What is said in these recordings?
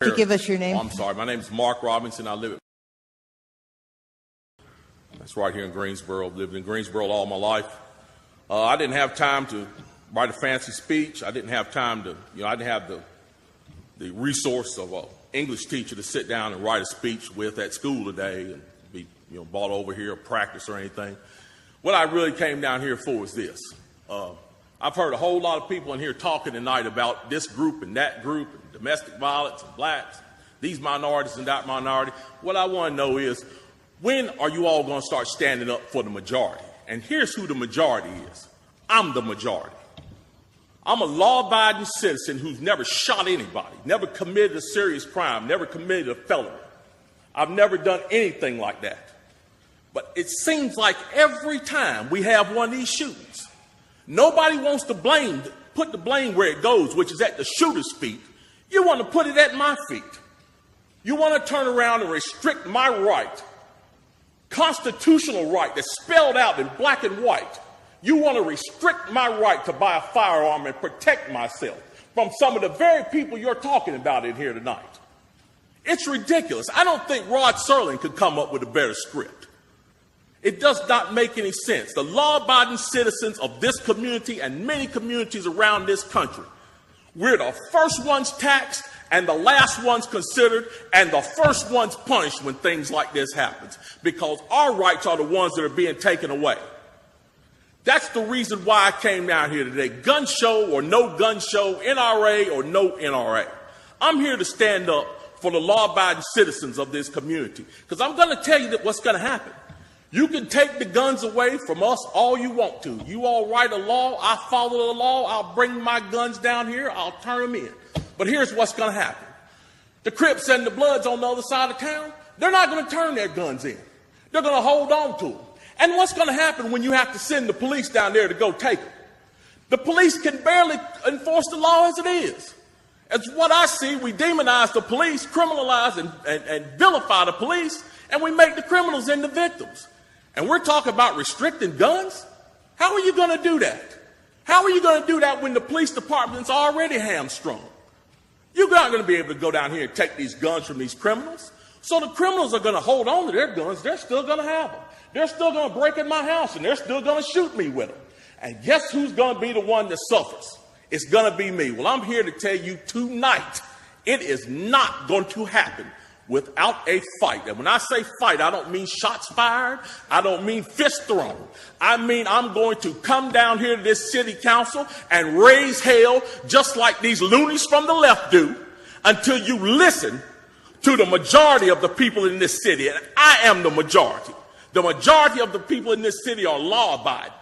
To give us your name. Oh, I'm sorry. My name is Mark Robinson. I live at that's right here in Greensboro. I've lived in Greensboro all my life. I didn't have time to write a fancy speech. I didn't have time to, I didn't have the resource of an English teacher to sit down and write a speech with at school today and be, brought over here or practice or anything. What I really came down here for is this. I've heard a whole lot of people in here talking tonight about this group and that group, and domestic violence and blacks, these minorities and that minority. What I want to know is, when are you all going to start standing up for the majority? And here's who the majority is. I'm the majority. I'm a law-abiding citizen who's never shot anybody, never committed a serious crime, never committed a felony. I've never done anything like that. But it seems like every time we have one of these shootings, nobody wants to put the blame where it goes, which is at the shooter's feet. You want to put it at my feet. You want to turn around and restrict my right, constitutional right that's spelled out in black and white. You want to restrict my right to buy a firearm and protect myself from some of the very people you're talking about in here tonight. It's ridiculous. I don't think Rod Serling could come up with a better script. It does not make any sense. The law-abiding citizens of this community and many communities around this country, we're the first ones taxed and the last ones considered and the first ones punished when things like this happens, because our rights are the ones that are being taken away. That's the reason why I came down here today. Gun show or no gun show, NRA or no NRA. I'm here to stand up for the law-abiding citizens of this community, because I'm going to tell you what's going to happen. You can take the guns away from us all you want to. You all write a law, I follow the law, I'll bring my guns down here, I'll turn them in. But here's what's going to happen. The Crips and the Bloods on the other side of town, they're not going to turn their guns in. They're going to hold on to them. And what's going to happen when you have to send the police down there to go take them? The police can barely enforce the law as it is. As what I see, we demonize the police, criminalize and vilify the police, and we make the criminals into victims. And we're talking about restricting guns? How are you going to do that? How are you going to do that when the police department's already hamstrung? You're not going to be able to go down here and take these guns from these criminals. So the criminals are going to hold on to their guns. They're still going to have them. They're still going to break in my house, and they're still going to shoot me with them. And guess who's going to be the one that suffers? It's going to be me. Well, I'm here to tell you tonight, it is not going to happen without a fight. And when I say fight, I don't mean shots fired. I don't mean fist thrown. I mean I'm going to come down here to this city council and raise hell just like these loonies from the left do until you listen to the majority of the people in this city. And I am the majority. The majority of the people in this city are law-abiding,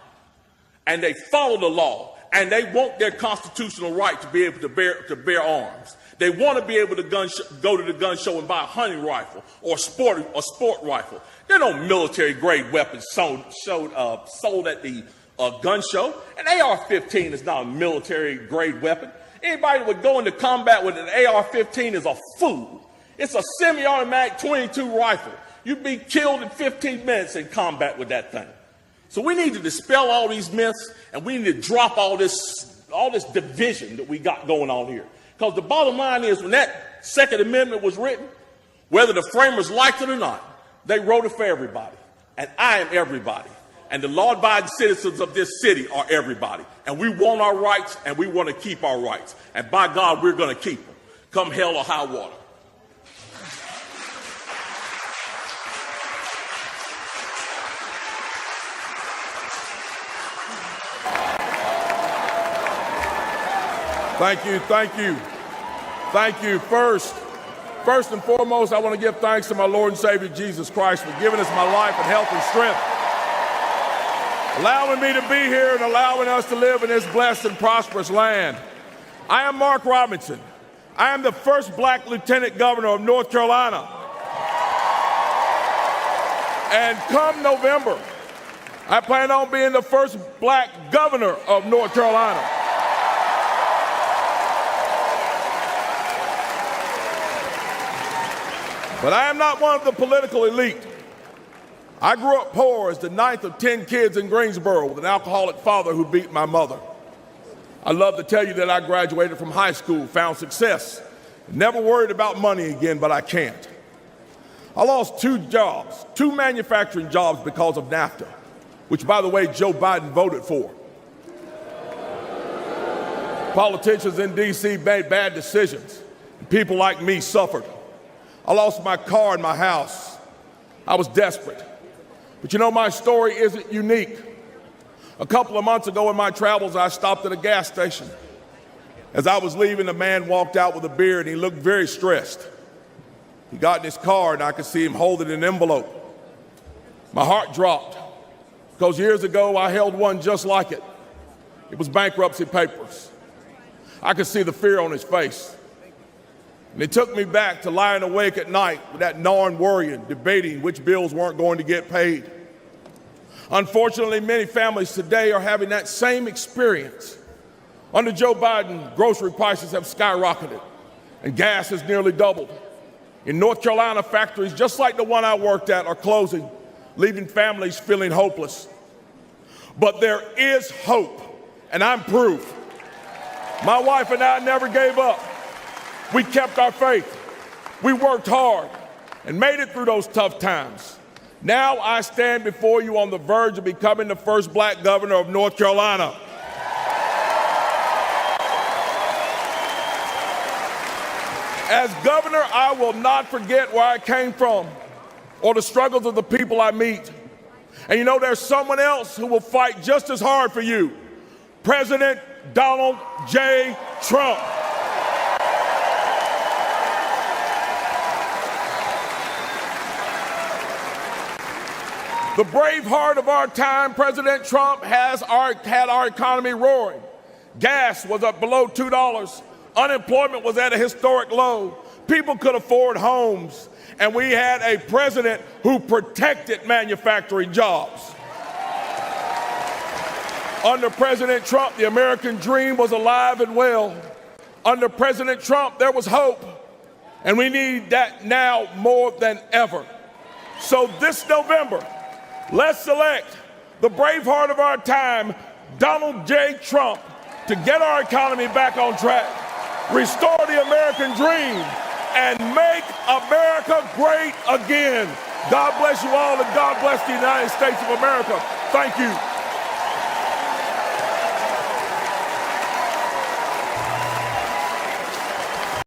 and they follow the law, and they want their constitutional right to be able to bear arms. They want to be able to go to the gun show and buy a hunting rifle or a sport rifle. There are no military-grade weapons sold at the gun show. An AR-15 is not a military-grade weapon. Anybody that would go into combat with an AR-15 is a fool. It's a semi-automatic .22 rifle. You'd be killed in 15 minutes in combat with that thing. So we need to dispel all these myths, and we need to drop all this division that we got going on here. Because the bottom line is, when that Second Amendment was written, whether the framers liked it or not, they wrote it for everybody. And I am everybody. And the law-abiding citizens of this city are everybody. And we want our rights, and we want to keep our rights. And by God, we're going to keep them, come hell or high water. Thank you, thank you, thank you. First and foremost, I want to give thanks to my Lord and Savior Jesus Christ for giving us my life and health and strength, allowing me to be here and allowing us to live in this blessed and prosperous land. I am Mark Robinson. I am the first black lieutenant governor of North Carolina. And come November, I plan on being the first black governor of North Carolina. But I am not one of the political elite. I grew up poor as the ninth of 10 kids in Greensboro with an alcoholic father who beat my mother. I love to tell you that I graduated from high school, found success Never worried about money again, but I can't. I lost 2 jobs, 2 manufacturing jobs because of NAFTA, which, by the way, Joe Biden voted for. Politicians in D.C. made bad decisions, and people like me suffered. I lost my car and my house. I was desperate. But you know, my story isn't unique. A couple of months ago in my travels, I stopped at a gas station. As I was leaving, a man walked out with a beer, and he looked very stressed. He got in his car, and I could see him holding an envelope. My heart dropped, because years ago, I held one just like it. It was bankruptcy papers. I could see the fear on his face. And it took me back to lying awake at night with that gnawing worrying, debating which bills weren't going to get paid. Unfortunately, many families today are having that same experience. Under Joe Biden, grocery prices have skyrocketed, and gas has nearly doubled. In North Carolina, factories just like the one I worked at are closing, leaving families feeling hopeless. But there is hope, and I'm proof. My wife and I never gave up. We kept our faith. We worked hard and made it through those tough times. Now I stand before you on the verge of becoming the first black governor of North Carolina. As governor, I will not forget where I came from or the struggles of the people I meet. And you know, there's someone else who will fight just as hard for you. President Donald J. Trump. The brave heart of our time, President Trump, had our economy roaring. Gas was up below $2. Unemployment was at a historic low. People could afford homes. And we had a president who protected manufacturing jobs. Under President Trump, the American dream was alive and well. Under President Trump, there was hope. And we need that now more than ever. So this November, let's select the brave heart of our time, Donald J. Trump, to get our economy back on track, restore the American dream, and make America great again. God bless you all, and God bless the United States of America. Thank you.